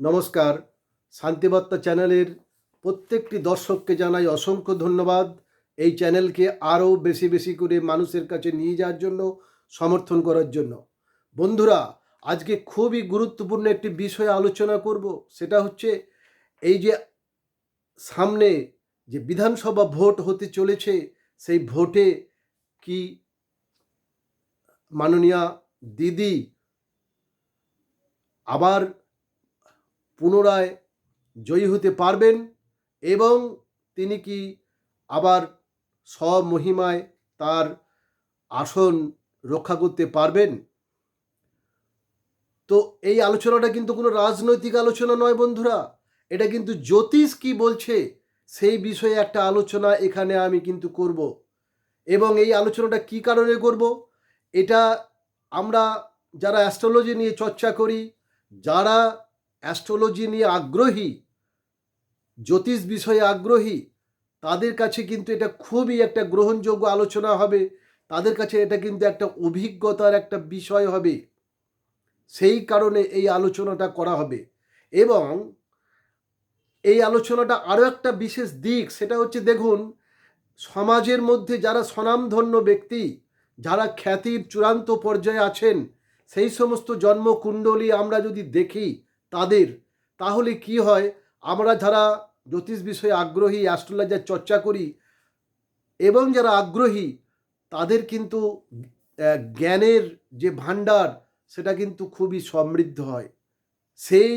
নমস্কার। শান্তিবার্তা চ্যানেলের প্রত্যেকটি দর্শককে জানাই অসংখ্য ধন্যবাদ। এই চ্যানেলকে আরও বেশি বেশি করে মানুষের কাছে নিয়ে যাওয়ার জন্য, সমর্থন করার জন্য। বন্ধুরা, আজকে খুবই গুরুত্বপূর্ণ একটি বিষয়ে আলোচনা করব। সেটা হচ্ছে এই যে সামনে যে বিধানসভা ভোট হতে চলেছে, সেই ভোটে কি মাননীয়া দিদি আবার পুনরায় জয়ী হতে পারবেন এবং তিনি কি আবার স্বমহিমায় তার আসন রক্ষা করতে পারবেন। তো এই আলোচনাটা কিন্তু কোনো রাজনৈতিক আলোচনা নয় বন্ধুরা, এটা কিন্তু জ্যোতিষ কি বলছে সেই বিষয়ে একটা আলোচনা এখানে আমি কিন্তু করব। এবং এই আলোচনাটা কি কারণে করব, এটা আমরা যারা অ্যাস্ট্রোলজি নিয়ে চর্চা করি, যারা অ্যাস্ট্রোলজি নিয়ে আগ্রহী, জ্যোতিষ বিষয়ে আগ্রহী, তাদের কাছে কিন্তু এটা খুবই একটা গ্রহণযোগ্য আলোচনা হবে। তাদের কাছে এটা কিন্তু একটা অভিজ্ঞতার একটা বিষয় হবে। সেই কারণে এই আলোচনাটা করা হবে। এবং এই আলোচনাটা আরও একটা বিশেষ দিক, সেটা হচ্ছে দেখুন, সমাজের মধ্যে যারা স্বনামধন্য ব্যক্তি, যারা খ্যাতির চূড়ান্ত পর্যায়ে আছেন, সেই সমস্ত জন্মকুণ্ডলী আমরা যদি দেখি তাদের, তাহলে কি হয়, আমরা যারা জ্যোতিষ বিষয়ে আগ্রহী, অ্যাস্ট্রোলজার চর্চা করি এবং যারা আগ্রহী, তাদের কিন্তু জ্ঞানের যে ভাণ্ডার, সেটা কিন্তু খুবই সমৃদ্ধ হয়। সেই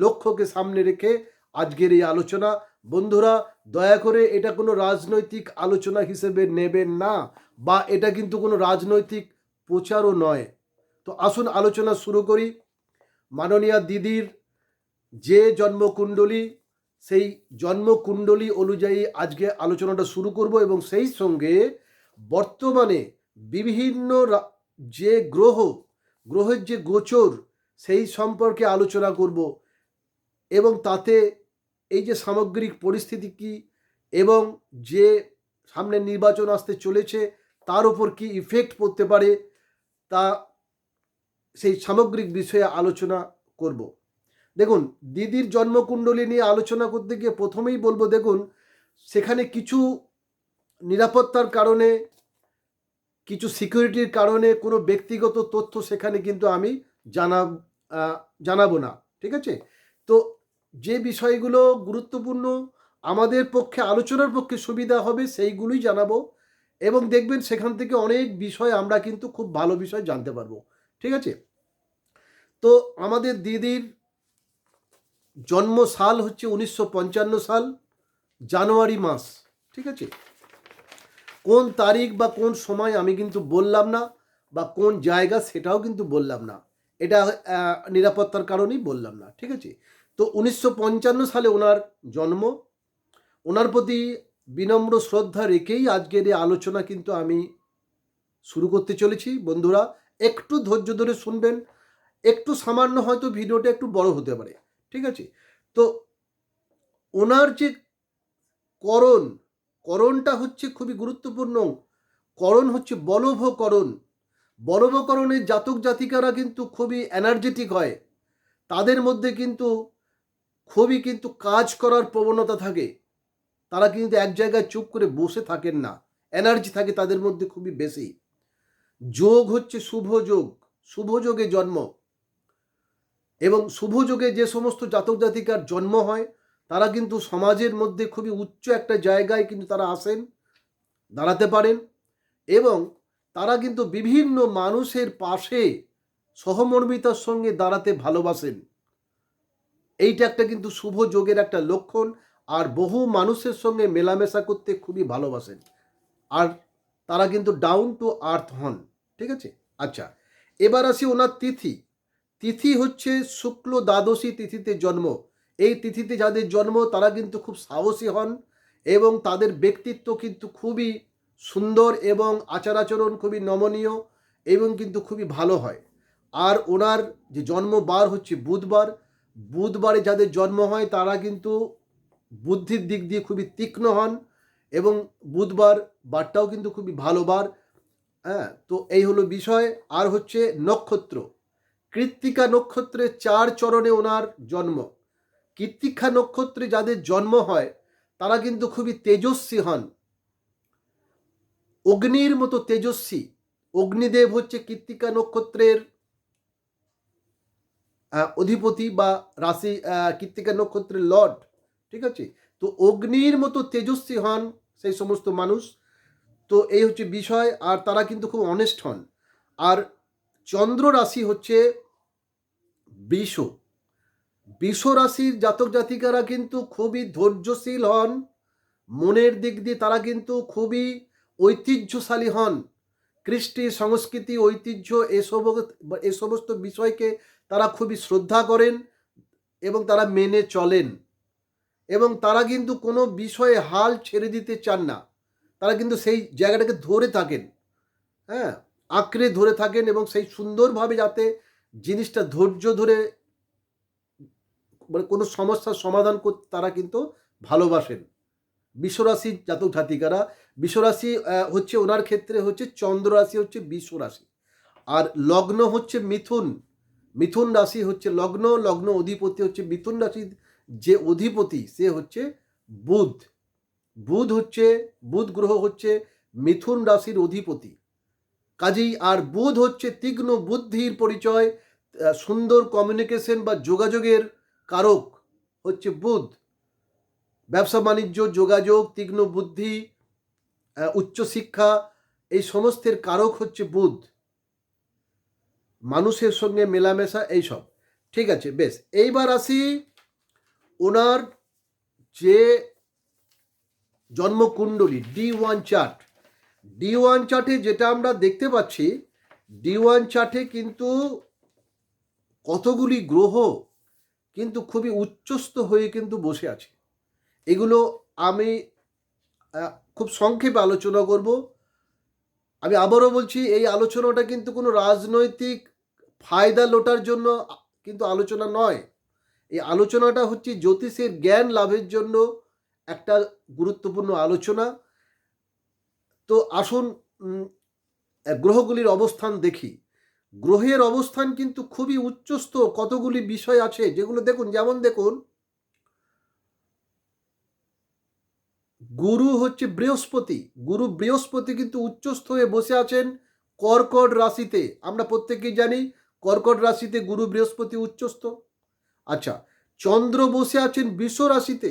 লক্ষ্যকে সামনে রেখে আজকের এই আলোচনা। বন্ধুরা, দয়া করে এটা কোনো রাজনৈতিক আলোচনা হিসেবে নেবেন না, বা এটা কিন্তু কোনো রাজনৈতিক প্রচারও নয়। তো আসুন আলোচনা শুরু করি। মাননীয়া দিদির যে জন্মকুণ্ডলী, সেই জন্মকুণ্ডলী অনুযায়ী আজকে আলোচনাটা শুরু করব এবং সেই সঙ্গে বর্তমানে বিভিন্ন যে গ্রহের যে গোচর, সেই সম্পর্কে আলোচনা করব এবং তাতে এই যে সামগ্রিক পরিস্থিতি কি এবং যে সামনে নির্বাচন আসতে চলেছে তার উপর কি ইফেক্ট পড়তে পারে, তা সেই সামগ্রিক বিষয়ে আলোচনা করব। দেখুন, দিদির জন্মকুণ্ডলী নিয়ে আলোচনা করতে গিয়ে প্রথমেই বলবো, দেখুন, সেখানে কিছু নিরাপত্তার কারণে, কিছু সিকিউরিটির কারণে কোনো ব্যক্তিগত তথ্য সেখানে কিন্তু আমি জানাবো না, ঠিক আছে? তো যে বিষয়গুলো গুরুত্বপূর্ণ, আমাদের পক্ষে আলোচনার পক্ষে সুবিধা হবে, সেইগুলোই জানাবো। এবং দেখবেন সেখান থেকে অনেক বিষয় আমরা কিন্তু খুব ভালো বিষয় জানতে পারবো, ঠিক আছে? তো আমাদের দিদির জন্ম সাল হচ্ছে 1955 সাল, জানুয়ারি মাস, ঠিক আছে? কোন তারিখ বা কোন সময় আমি কিন্তু বললাম না, বা কোন জায়গা সেটাও কিন্তু বললাম না। এটা নিরাপত্তার কারণেই বললাম না, ঠিক আছে? তো 1955 সালে ওনার জন্ম। ওনার প্রতি বিনম্র শ্রদ্ধা রেখেই আজকের এই আলোচনা কিন্তু আমি শুরু করতে চলেছি। বন্ধুরা, একটু ধৈর্য ধরে শুনবেন। একটু সামান্য হয়তো ভিডিওটা একটু বড় হতে পারে, ঠিক আছে? তো ওনার যে করণ, করণটা হচ্ছে খুবই গুরুত্বপূর্ণ। করণ হচ্ছে বলভকরণ। বলভকরণের জাতক জাতিকারা কিন্তু খুবই এনার্জেটিক হয়। তাদের মধ্যে কিন্তু খুবই কিন্তু কাজ করার প্রবণতা থাকে। তারা কিন্তু এক জায়গায় চুপ করে বসে থাকেন না। এনার্জি থাকে তাদের মধ্যে খুবই বেশি। যোগ হচ্ছে শুভ যোগ, শুভ যোগে জন্ম। এবং শুভ যোগে যে সমস্ত জাতক জাতিকার জন্ম হয়, তারা কিন্তু সমাজের মধ্যে খুবই উচ্চ একটা জায়গায় কিন্তু তারা আসেন, দাঁড়াতে পারেন এবং তারা কিন্তু বিভিন্ন মানুষের পাশে সহমর্মিতার সঙ্গে দাঁড়াতে ভালোবাসেন। এইটা একটা কিন্তু শুভ যোগের একটা লক্ষণ। আর বহু মানুষের সঙ্গে মেলামেশা করতে খুবই ভালোবাসেন। আর তারা কিন্তু ডাউন টু আর্থ হন, ঠিক আছে? আচ্ছা, এবার আসি ওনার তিথি। তিথি হচ্ছে শুক্ল দ্বাদশী তিথিতে জন্ম। এই তিথিতে যাদের জন্ম তারা কিন্তু খুব সাহসী হন এবং তাদের ব্যক্তিত্ব কিন্তু খুবই সুন্দর এবং আচার আচরণ খুবই নমনীয় এবং কিন্তু খুবই ভালো হয়। আর ওনার যে জন্মবার হচ্ছে বুধবার। বুধবারে যাদের জন্ম হয় তারা কিন্তু বুদ্ধির দিক দিয়ে খুবই তীক্ষ্ণ হন এবং বুধবার বারটাও কিন্তু খুবই ভালো বার। হ্যাঁ, তো এই হলো বিষয়। আর হচ্ছে নক্ষত্র, কৃত্তিকা নক্ষত্রের 4 চরণে ওনার জন্ম। কৃত্তিকা নক্ষত্রে যাদের জন্ম হয় তারা কিন্তু খুবই তেজস্বী হন, অগ্নির মতো তেজস্বী। অগ্নিদেব হচ্ছে কৃত্তিকা নক্ষত্রের অধিপতি বা রাশি, কৃত্তিকা নক্ষত্রের লর্ড, ঠিক আছে। তো অগ্নির মতো তেজস্বী হন সেই সমস্ত মানুষ। তো এই হচ্ছে বিষয়, আর তারা কিন্তু খুব অনেস্ট হন। আর চন্দ্র রাশি হচ্ছে বৃষ। বৃষ রাশির জাতক জাতিকারা কিন্তু খুবই ধৈর্যশীল হন, মনের দিক দিয়ে তারা কিন্তু খুবই ঐতিহ্যশালী হন। কৃষ্টি, সংস্কৃতি, ঐতিহ্য এ সমস্ত বিষয়কে তারা খুবই শ্রদ্ধা করেন এবং তারা মেনে চলেন, এবং তারা কিন্তু কোনো বিষয়ে হাল ছেড়ে দিতে চান না। তারা কিন্তু সেই জায়গাটাকে ধরে থাকেন, হ্যাঁ, আঁকড়ে ধরে থাকেন, এবং সেই সুন্দরভাবে যাতে জিনিসটা ধৈর্য ধরে মানে কোনো সমস্যার সমাধান করতে তারা কিন্তু ভালোবাসেন। বিশ্বরাশির জাতক জাতিকারা, বিশ্বরাশি হচ্ছে ওনার ক্ষেত্রে হচ্ছে চন্দ্র রাশি হচ্ছে বিশ্ব রাশি, আর লগ্ন হচ্ছে মিথুন। মিথুন রাশি হচ্ছে লগ্ন, লগ্ন অধিপতি হচ্ছে মিথুন রাশির যে অধিপতি সে হচ্ছে বুধ। বুধ গ্রহ হচ্ছে মিথুন রাশির অধিপতি। কাজেই আর বুধ হচ্ছে তীক্ষ্ণ বুদ্ধির পরিচয়, সুন্দর কমিউনিকেশন বা যোগাযোগের কারক হচ্ছে বুধ। ব্যবসা বাণিজ্য, যোগাযোগ, তীক্ষ্ণ বুদ্ধি, উচ্চশিক্ষা, এই সমস্তের কারক হচ্ছে বুধ। মানুষের সঙ্গে মেলামেশা, এইসব, ঠিক আছে। বেশ, এইবার আসি ওনার যে জন্মকুণ্ডলী D1 চার্ট। D1 চার্টে যেটা আমরা দেখতে পাচ্ছি, D1 চার্টে কিন্তু কতগুলি গ্রহ কিন্তু খুবই উচ্চস্থ হয়ে কিন্তু বসে আছে। এগুলো আমি খুব সংক্ষেপে আলোচনা করব। আমি আবারও বলছি, এই আলোচনাটা কিন্তু কোনো রাজনৈতিক ফায়দা লোটার জন্য কিন্তু আলোচনা নয়। এই আলোচনাটা হচ্ছে জ্যোতিষের জ্ঞান লাভের জন্য একটা গুরুত্বপূর্ণ আলোচনা। তো আসুন গ্রহগুলির অবস্থান দেখি। গ্রহের অবস্থান কিন্তু খুবই উচ্চস্থ, কতগুলি বিষয় আছে যেগুলো দেখুন, যেমন দেখুন গুরু হচ্ছে বৃহস্পতি। গুরু বৃহস্পতি কিন্তু উচ্চস্থ হয়ে বসে আছেন কর্কট রাশিতে। আমরা প্রত্যেকেই জানি কর্কট রাশিতে গুরু বৃহস্পতি উচ্চস্থ। আচ্ছা, চন্দ্র বসে আছেন বৃষ রাশিতে।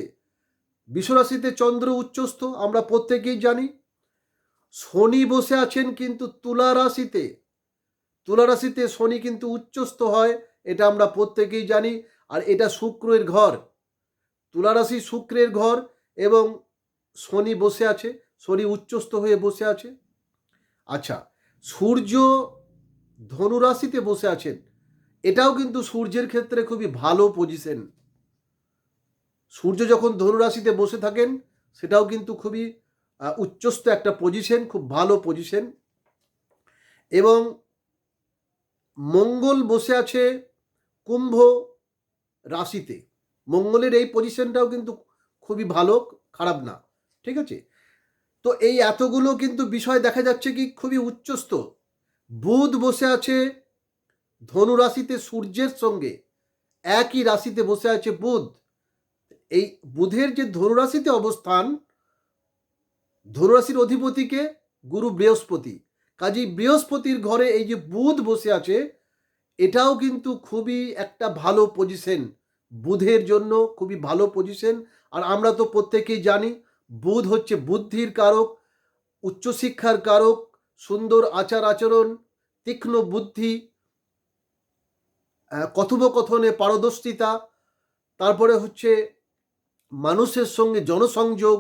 বৃষ রাশিতে চন্দ্র উচ্চস্থ, আমরা প্রত্যেকেই জানি। শনি বসে আছেন কিন্তু তুলা রাশিতে। তুলা রাশিতে শনি কিন্তু উচ্চস্থ হয়, এটা আমরা প্রত্যেকেই জানি। আর এটা শুক্রের ঘর, তুলা রাশি শুক্রের ঘর, এবং শনি বসে আছে, শনি উচ্চস্থ হয়ে বসে আছে। আচ্ছা, সূর্য ধনুরাশিতে বসে আছেন, এটাও কিন্তু সূর্যের ক্ষেত্রে খুবই ভালো পজিশন। সূর্য যখন ধনুরাশিতে বসে থাকেন সেটাও কিন্তু খুবই উচ্চস্থ একটা পজিশন, খুব ভালো পজিশন। এবং মঙ্গল বসে আছে কুম্ভ রাশিতে। মঙ্গলের এই পজিশনটাও কিন্তু খুবই ভালো, খারাপ না, ঠিক আছে। তো এই এতগুলো কিন্তু বিষয় দেখা যাচ্ছে কি খুবই উচ্চস্থ। বুধ বসে আছে ধনু রাশিতে সূর্যের সঙ্গে, একই রাশিতে বসে আছে বুধ। এই বুধের যে ধনুরাশিতে অবস্থান, ধনুরাশির অধিপতিকে গুরু বৃহস্পতি। কাজেই বৃহস্পতির ঘরে এই যে বুধ বসে আছে, এটাও কিন্তু খুবই একটা ভালো পজিশন, বুধের জন্য খুবই ভালো পজিশন। আর আমরা তো প্রত্যেকেই জানি বুধ হচ্ছে বুদ্ধির কারক, উচ্চশিক্ষার কারক, সুন্দর আচার আচরণ, তীক্ষ্ণ বুদ্ধি, কথোপকথনে পারদর্শিতা, তারপরে হচ্ছে মানুষের সঙ্গে জনসংযোগ,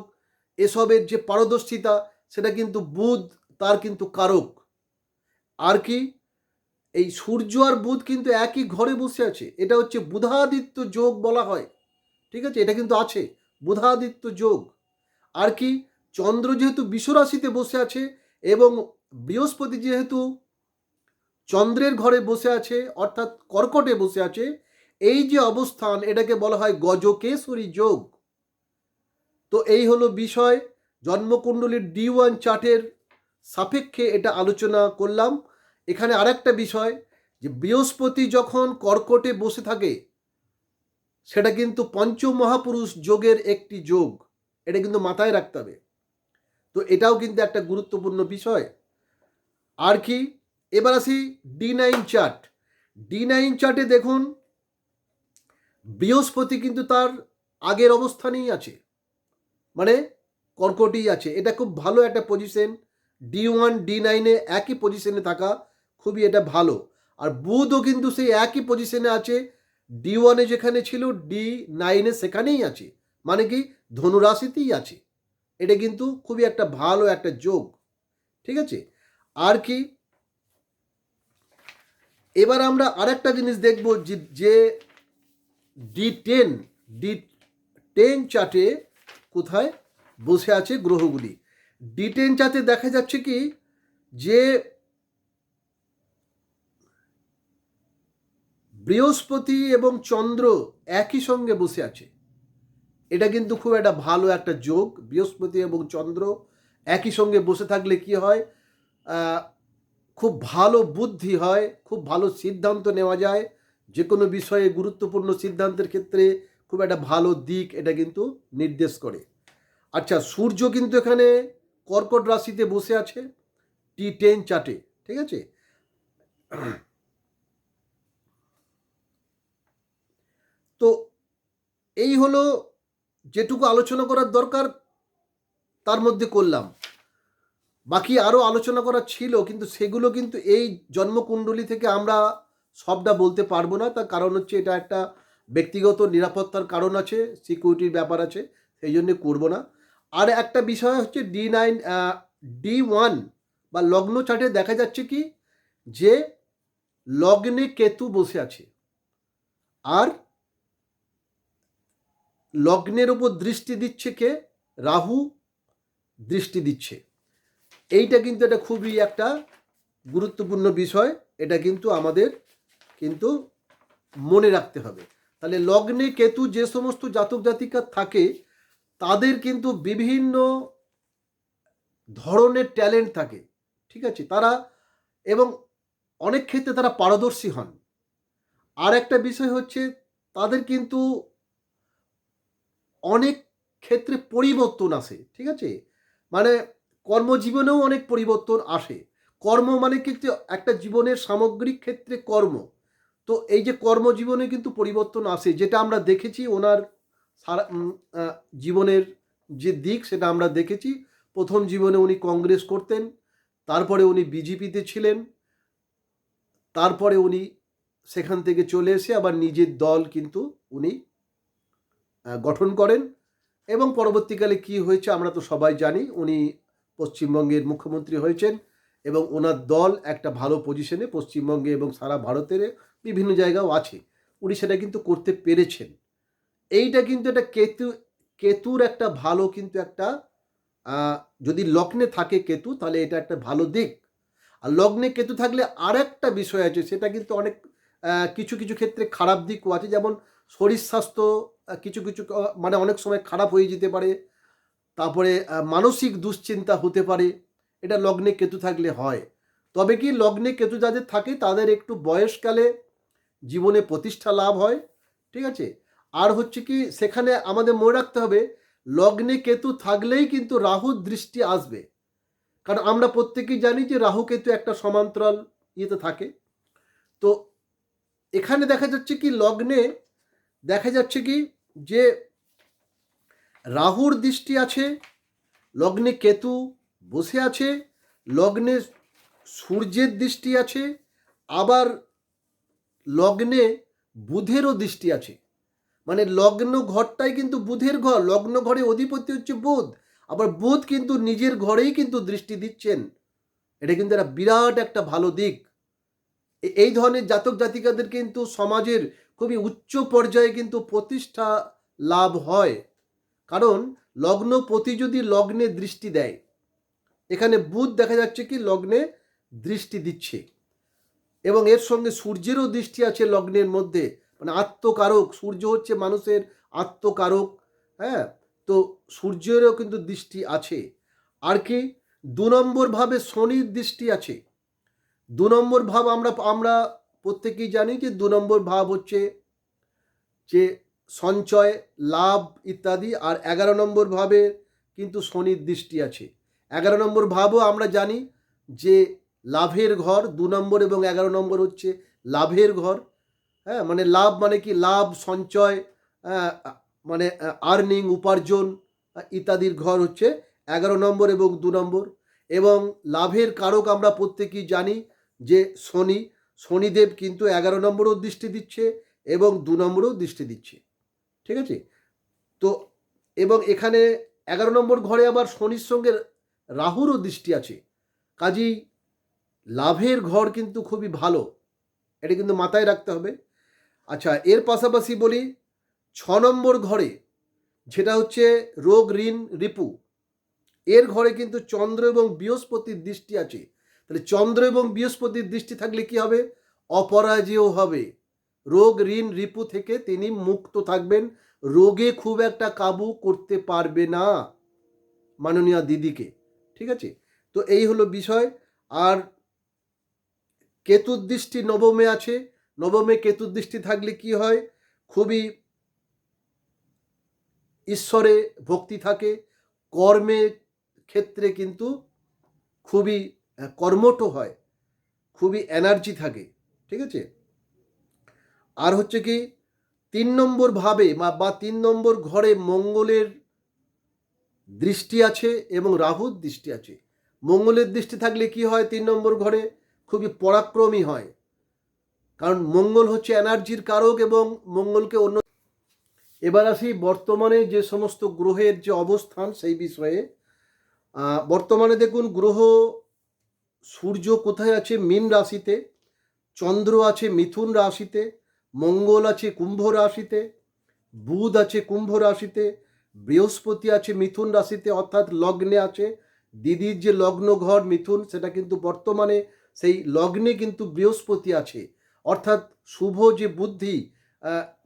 এসবের যে পারদর্শিতা, সেটা কিন্তু বুধ তার কিন্তু কারক। আর কি, এই সূর্য আর বুধ কিন্তু একই ঘরে বসে আছে, এটা হচ্ছে বুধাদিত্য যোগ বলা হয়, ঠিক আছে, এটা কিন্তু আছে বুধাদিত্য যোগ। আর কি, চন্দ্র যেহেতু বৃষ রাশিতে বসে আছে এবং বৃহস্পতি যেহেতু চন্দ্রের ঘরে বসে আছে অর্থাৎ কর্কটে বসে আছে, এই যে অবস্থান এটাকে বলা হয় গজকেশরী যোগ। তো এই হলো বিষয়, জন্মকুণ্ডলীর D1 চার্টের সাপেক্ষে এটা আলোচনা করলাম। এখানে আরেকটা বিষয়, যে বৃহস্পতি যখন কর্কটে বসে থাকে সেটা কিন্তু পঞ্চমহাপুরুষ যোগের একটি যোগ, এটা কিন্তু মাথায় রাখতে হবে। তো এটাও কিন্তু একটা গুরুত্বপূর্ণ বিষয়। আর কি, এবার আসি D9 চার্ট। D9 চার্টে দেখুন বৃহস্পতি কিন্তু তার আগের অবস্থানেই আছে, মানে কর্কটেই আছে। এটা খুব ভালো একটা পজিশন। D1 D9-এ একই পজিশনে থাকা খুবই এটা ভালো। আর বুধও কিন্তু সেই একই পজিশনে আছে, D1-এ যেখানে ছিল D9-এ সেখানেই আছে, মানে কি ধনুরাশিতেই আছে। এটা কিন্তু খুবই একটা ভালো একটা যোগ, ঠিক আছে। আর কি, এবার আমরা আরেকটা জিনিস দেখব যে D10 D10 চার্টে কোথায় বসে আছে গ্রহগুলি। D10 চার্টে দেখা যাচ্ছে কি যে বৃহস্পতি এবং চন্দ্র একই সঙ্গে বসে আছে। এটা কিন্তু খুব একটা ভালো একটা যোগ। বৃহস্পতি এবং চন্দ্র একই সঙ্গে বসে থাকলে কি হয়, খুব ভালো বুদ্ধি হয়, খুব ভালো সিদ্ধান্ত নেওয়া যায়, যে কোনো বিষয়ে গুরুত্বপূর্ণ সিদ্ধান্তের ক্ষেত্রে খুব একটা ভালো দিক এটা কিন্তু নির্দেশ করে। আচ্ছা, সূর্য কিন্তু এখানে কর্কট রাশিতে বসে আছে D10 চার্টে, ঠিক আছে। তো এই হলো যেটুকু আলোচনা করার দরকার তার মধ্যে করলাম। বাকি আরও আলোচনা করার ছিল, কিন্তু সেগুলো কিন্তু এই জন্মকুণ্ডলী থেকে আমরা সবটা বলতে পারবো না। তার কারণ হচ্ছে এটা একটা ব্যক্তিগত নিরাপত্তার কারণ আছে, সিকিউরিটির ব্যাপার আছে, সেই জন্য করবো না। আর একটা বিষয় হচ্ছে D9 D1 বা লগ্ন চার্টে দেখা যাচ্ছে কি যে লগ্নে কেতু বসে আছে, আর লগ্নের উপর দৃষ্টি দিচ্ছে কে, রাহু দৃষ্টি দিচ্ছে। এইটা কিন্তু এটা খুবই একটা গুরুত্বপূর্ণ বিষয়, এটা কিন্তু আমাদের কিন্তু মনে রাখতে হবে। তাহলে লগ্নে কেতু যে সমস্ত জাতক জাতিকা থাকে তাদের কিন্তু বিভিন্ন ধরনের ট্যালেন্ট থাকে, ঠিক আছে, তারা এবং অনেক ক্ষেত্রে তারা পারদর্শী হন। আর একটা বিষয় হচ্ছে তাদের কিন্তু অনেক ক্ষেত্রে পরিবর্তন আসে, ঠিক আছে, মানে কর্মজীবনেও অনেক পরিবর্তন আসে। কর্ম মানে কিন্তু একটা জীবনের সামগ্রিক ক্ষেত্রে কর্ম। তো এই যে কর্মজীবনে কিন্তু পরিবর্তন আসে, যেটা আমরা দেখেছি ওনার সারা জীবনের যে দিক সেটা আমরা দেখেছি। প্রথম জীবনে উনি কংগ্রেস করতেন, তারপরে উনি বিজেপিতে ছিলেন, তারপরে উনি সেখান থেকে চলে এসে আবার নিজের দল কিন্তু উনি গঠন করেন। এবং পরবর্তীকালে কি হয়েছে আমরা তো সবাই জানি, উনি পশ্চিমবঙ্গের মুখ্যমন্ত্রী হয়েছেন এবং ওনার দল একটা ভালো পজিশনে পশ্চিমবঙ্গে এবং সারা ভারতের বিভিন্ন জায়গাও আছে, উনি সেটা কিন্তু করতে পেরেছেন। এইটা কিন্তু একটা কেতুর একটা ভালো কিন্তু একটা যদি লগ্নে থাকে কেতু তাহলে এটা একটা ভালো দিক। আর লগ্নে কেতু থাকলে আর একটা বিষয় আছে, সেটা কিন্তু অনেক কিছু কিছু ক্ষেত্রে খারাপ দিকও আছে, যেমন শরীর স্বাস্থ্য কিছু কিছু মানে অনেক সময় খারাপ হয়ে যেতে পারে। তারপরে মানসিক দুশ্চিন্তা হতে পারে, এটা লগ্নে কেতু থাকলে হয়। তবে কি লগ্নে কেতু যাদের থাকে তাদের একটু বয়সকালে জীবনে প্রতিষ্ঠা লাভ হয়, ঠিক আছে। আর হচ্ছে কি সেখানে আমাদের মনে রাখতে হবে লগ্নে কেতু থাকলেই কিন্তু রাহুর দৃষ্টি আসবে, কারণ আমরা প্রত্যেকেই জানি যে রাহু কেতু একটা সমান্তরাল ইয়েতে থাকে। তো এখানে দেখা যাচ্ছে কি লগ্নে দেখা যাচ্ছে কি যে রাহুর দৃষ্টি আছে, লগ্নে কেতু বসে আছে, লগ্নে সূর্যের দৃষ্টি আছে, আবার লগ্নে বুধেরও দৃষ্টি আছে। মানে লগ্ন ঘরটাই কিন্তু বুধের ঘর, লগ্ন ঘরে অধিপতি হচ্ছে বুধ, আবার বুধ কিন্তু নিজের ঘরেই কিন্তু দৃষ্টি দিচ্ছেন। এটা কিন্তু একটা বিরাট একটা ভালো দিক। এই ধরনের জাতক জাতিকাদের কিন্তু সমাজের খুবই উচ্চ পর্যায়ে কিন্তু প্রতিষ্ঠা লাভ হয়, কারণ লগ্নপতি যদি লগ্নে দৃষ্টি দেয়, এখানে বুধ দেখা যাচ্ছে কি লগ্নে দৃষ্টি দিচ্ছে এবং এর সঙ্গে সূর্যেরও দৃষ্টি আছে লগ্নের মধ্যে, মানে আত্মকারক, সূর্য হচ্ছে মানুষের আত্মকারক। হ্যাঁ, তো সূর্যেরও কিন্তু দৃষ্টি আছে। আর কি 2 নম্বর ভাবে শনির দৃষ্টি আছে। 2 নম্বর ভাব আমরা আমরা প্রত্যেকেই জানি যে 2 নম্বর ভাব হচ্ছে যে সঞ্চয়, লাভ ইত্যাদি। আর 11 নম্বর ভাবে কিন্তু শনির দৃষ্টি আছে। 11 নম্বর ভাবও আমরা জানি যে লাভের ঘর, 2 নম্বর এবং 11 নম্বর হচ্ছে লাভের ঘর। হ্যাঁ, মানে লাভ মানে কি, লাভ সঞ্চয়, মানে আর্নিং উপার্জন ইত্যাদির ঘর হচ্ছে 11 নম্বর এবং 2 নম্বর। এবং লাভের কারক আমরা প্রত্যেকেই জানি যে শনি, শনিদেব কিন্তু 11 নম্বরও দৃষ্টি দিচ্ছে এবং 2 নম্বরেও দৃষ্টি দিচ্ছে। ঠিক আছে? তো এবং এখানে 11 নম্বর ঘরে আবার শনির সঙ্গে রাহুরও দৃষ্টি আছে। কাজেই লাভের ঘর কিন্তু খুবই ভালো, এটা কিন্তু মাথায় রাখতে হবে। আচ্ছা, এর পাশাপাশি বলি 6 নম্বর ঘরে, যেটা হচ্ছে রোগ, ঋণ, রিপু, এর ঘরে কিন্তু চন্দ্র এবং বৃহস্পতির দৃষ্টি আছে। তাহলে চন্দ্র এবং বৃহস্পতির দৃষ্টি থাকলে কি হবে? অপরাজেয় হবে। রোগ, ঋণ, রিপু থেকে তিনি মুক্ত থাকবেন, রোগে খুব একটা কাবু করতে পারবে না মাননীয় দিদিকে। ঠিক আছে? তো এই হলো বিষয়। আর কেতুর দৃষ্টি নবমে আছে। নবমে কেতুর দৃষ্টি থাকলে কি হয়? খুবই ঈশ্বরে ভক্তি থাকে, কর্মের ক্ষেত্রে কিন্তু খুবই কর্মঠ হয়, খুবই এনার্জি থাকে। ঠিক আছে? আর হচ্ছে কি 3 নম্বর ভাবে বা 3 নম্বর ঘরে মঙ্গলের দৃষ্টি আছে এবং রাহুর দৃষ্টি আছে। মঙ্গলের দৃষ্টি থাকলে কি হয়? 3 নম্বর ঘরে খুবই পরাক্রমী হয়, কারণ মঙ্গল হচ্ছে এনার্জির কারক এবং মঙ্গলকে অন্য। এবার আসি বর্তমানে যে সমস্ত গ্রহের যে অবস্থান সেই বিষয়ে। বর্তমানে দেখুন, গ্রহ সূর্য কোথায় আছে? মীন রাশিতে। চন্দ্র আছে মিথুন রাশিতে। মঙ্গল আছে কুম্ভ রাশিতে। বুধ আছে কুম্ভ রাশিতে। বৃহস্পতি আছে মিথুন রাশিতে, অর্থাৎ লগ্নে আছে। দিদির যে লগ্ন ঘর মিথুন, সেটা কিন্তু বর্তমানে সেই লগ্নে কিন্তু বৃহস্পতি আছে। অর্থাৎ শুভ যে বুদ্ধি,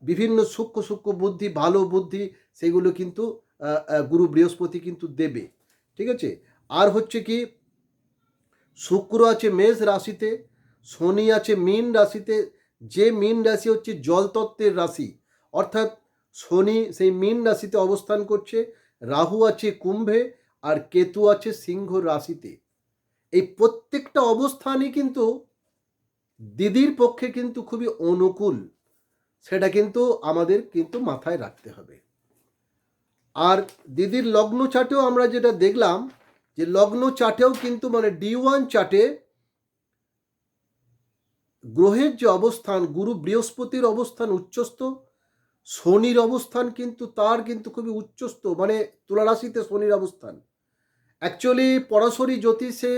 বিভিন্ন সূক্ষ্ম সূক্ষ্ম বুদ্ধি, ভালো বুদ্ধি, সেগুলো কিন্তু গুরু বৃহস্পতি কিন্তু দেবে। ঠিক আছে? আর হচ্ছে কি, শুক্র আছে মেষ রাশিতে, শনি আছে মীন রাশিতে। যে মীন রাশি হচ্ছে জলতত্ত্বের রাশি, অর্থাৎ শনি সেই মীন রাশিতে অবস্থান করছে। রাহু আছে কুম্ভে, আর কেতু আছে সিংহ রাশিতে। এই প্রত্যেকটা অবস্থানই কিন্তু দিদির পক্ষে কিন্তু খুবই অনুকূল, সেটা কিন্তু আমাদের কিন্তু মাথায় রাখতে হবে। আর দিদির লগ্ন চার্টেও আমরা যেটা দেখলাম, যে লগ্ন চার্টেও কিন্তু মানে D1 চার্টে গ্রহের যে অবস্থান, গুরু বৃহস্পতির অবস্থান উচ্চস্থ, শনির অবস্থান কিন্তু তার কিন্তু খুবই উচ্চস্থ, মানে তুলা রাশিতে শনির অবস্থান। অ্যাকচুয়ালি পরাশরী জ্যোতিষে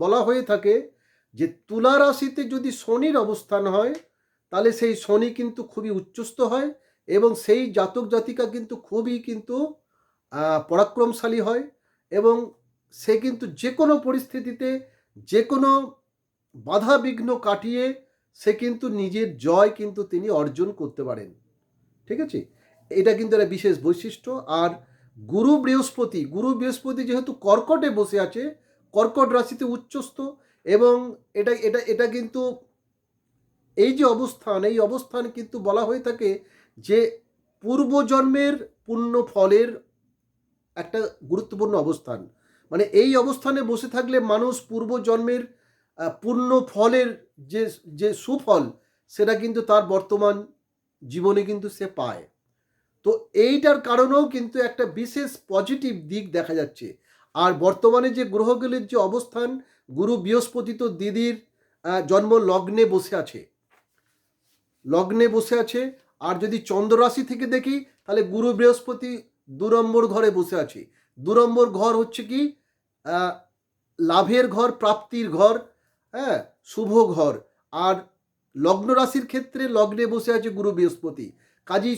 বলা হয়ে থাকে যে তুলা রাশিতে যদি শনির অবস্থান হয়, তাহলে সেই শনি কিন্তু খুবই উচ্চস্থ হয় এবং সেই জাতক জাতিকা কিন্তু খুবই কিন্তু পরাক্রমশালী হয় এবং সে কিন্তু যে কোনো পরিস্থিতিতে, যে কোনো বাধা বিঘ্ন কাটিয়ে সে কিন্তু নিজের জয় কিন্তু তিনি অর্জন করতে পারেন। ঠিক আছে? এটা কিন্তু একটা বিশেষ বৈশিষ্ট্য। আর গুরু বৃহস্পতি যেহেতু কর্কটে বসে আছে, কর্কট রাশিতে উচ্চস্থ, এবং এটা এটা এটা কিন্তু এই যে অবস্থান, এই অবস্থান কিন্তু বলা হয়ে থাকে যে পূর্বজন্মের পুণ্য ফলের একটা গুরুত্বপূর্ণ অবস্থান। মানে এই অবস্থানে বসে থাকলে মানুষ পূর্বজন্মের পুণ্য ফলের যে যে সুফল, সেটা কিন্তু তার বর্তমান জীবনে কিন্তু সে পায়। তো এইটার কারণেও কিন্তু একটা বিশেষ পজিটিভ দিক দেখা যাচ্ছে। আর বর্তমানে যে গ্রহগুলির যে অবস্থান, গুরু বৃহস্পতি তো দিদির জন্ম লগ্নে বসে আছে, লগ্নে বসে আছে। আর যদি চন্দ্র রাশি থেকে দেখি, তাহলে গুরু বৃহস্পতি 2 নম্বর ঘরে বসে আছে। 2 নম্বর ঘর হচ্ছে কি, লাভের ঘর, প্রাপ্তির ঘর, হ্যাঁ, শুভ ঘর। আর লগ্ন রাশির ক্ষেত্রে লগ্নে বসে আছে গুরু বৃহস্পতি, কাজী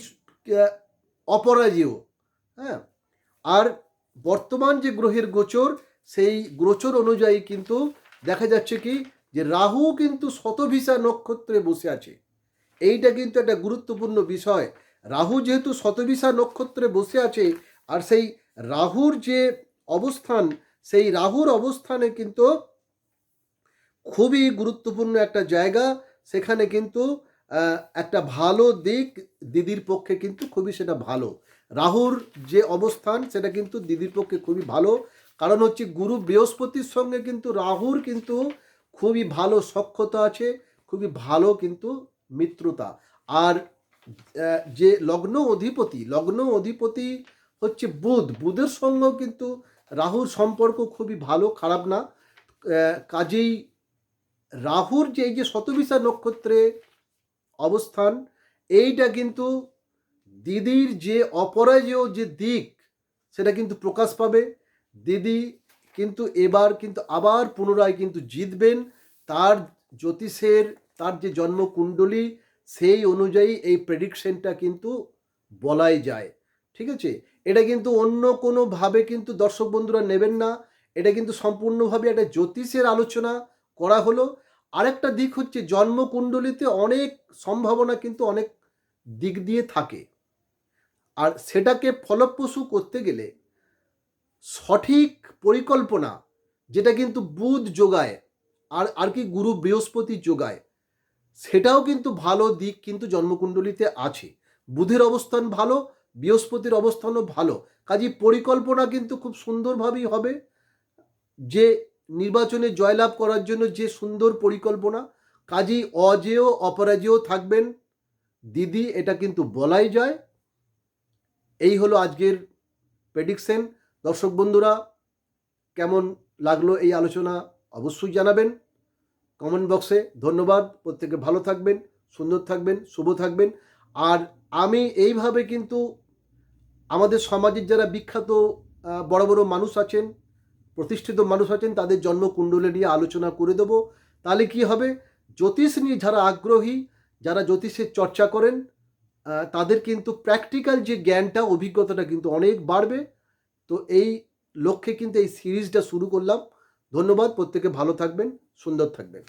অপরাজেয়। হ্যাঁ, আর বর্তমান যে গ্রহের গোচর, সেই গোচর অনুযায়ী কিন্তু দেখা যাচ্ছে কি, যে রাহু কিন্তু শতভিসা নক্ষত্রে বসে আছে। এইটা কিন্তু একটা গুরুত্বপূর্ণ বিষয়। রাহু যেহেতু শতভিসা নক্ষত্রে বসে আছে, আর সেই রাহুর যে অবস্থান, সেই রাহুর অবস্থানে কিন্তু খুবই গুরুত্বপূর্ণ একটা জায়গা। সেখানে কিন্তু একটা ভালো দিক দিদির পক্ষে কিন্তু খুবই সেটা ভালো। রাহুর যে অবস্থান সেটা কিন্তু দিদির পক্ষে খুবই ভালো। কারণ হচ্ছে গুরু বৃহস্পতির সঙ্গে কিন্তু রাহুর কিন্তু খুবই ভালো সখ্যতা আছে, খুবই ভালো কিন্তু মিত্রতা। আর যে লগ্ন অধিপতি হচ্ছে বুধ, বুধের সঙ্গেও কিন্তু রাহুর সম্পর্ক খুবই ভালো, খারাপ না। কাজেই রাহুর যে এই যে শতবিশা নক্ষত্রে অবস্থান, এইটা কিন্তু দিদির যে অপরাজেয় যে দিক সেটা কিন্তু প্রকাশ পাবে। দিদি কিন্তু এবার কিন্তু আবার পুনরায় কিন্তু জিতবেন। তার জ্যোতিষের তার যে জন্মকুণ্ডলী সেই অনুযায়ী এই প্রেডিকশনটা কিন্তু বলাই যায়। ঠিক আছে, এটা কিন্তু অন্য কোনোভাবে কিন্তু দর্শক বন্ধুরা নেবেন না। এটা কিন্তু সম্পূর্ণভাবে একটা জ্যোতিষের আলোচনা করা হলো। আরেকটা দিক হচ্ছে জন্মকুণ্ডলিতে অনেক সম্ভাবনা কিন্তু অনেক দিক দিয়ে থাকে, আর সেটাকে ফলপ্রসূ করতে গেলে সঠিক পরিকল্পনা, যেটা কিন্তু বুধ যোগায় আর কি গুরু বৃহস্পতি যোগায়, সেটাও কিন্তু ভালো দিক কিন্তু জন্মকুণ্ডলিতে আছে। বুধের অবস্থান ভালো, বৃহস্পতির অবস্থানও ভালো। কাজেই পরিকল্পনা কিন্তু খুব সুন্দরভাবেই হবে। যে নির্বাচনে জয়লাভ করার জন্য যে সুন্দর পরিকল্পনা, কাজেই অজেয় অপরাজেয় থাকবেন দিদি, এটা কিন্তু বলাই যায়। এই হলো আজকের প্রেডিকশন। দর্শক বন্ধুরা, কেমন লাগলো এই আলোচনা অবশ্যই জানাবেন কমেন্ট বক্সে। ধন্যবাদ, প্রত্যেকে ভালো থাকবেন, সুন্দর থাকবেন, শুভ থাকবেন। আর আমি এইভাবে কিন্তু আমাদের সমাজের যারা বিখ্যাত বড় বড় মানুষ আছেন, প্রতিষ্ঠিত মানুষ আছেন, তাদের জন্মকুণ্ডলী নিয়ে আলোচনা করে দেবো। তাহলে কি হবে, জ্যোতিষ নিয়ে যারা আগ্রহী, যারা জ্যোতিষের চর্চা করেন, তাদের কিন্তু প্র্যাকটিক্যাল যে জ্ঞানটা অভিজ্ঞতাটা কিন্তু অনেক বাড়বে। তো এই লক্ষ্যে কিন্তু এই সিরিজটা শুরু করলাম। ধন্যবাদ, প্রত্যেকে ভালো থাকবেন, সুন্দর থাকবেন।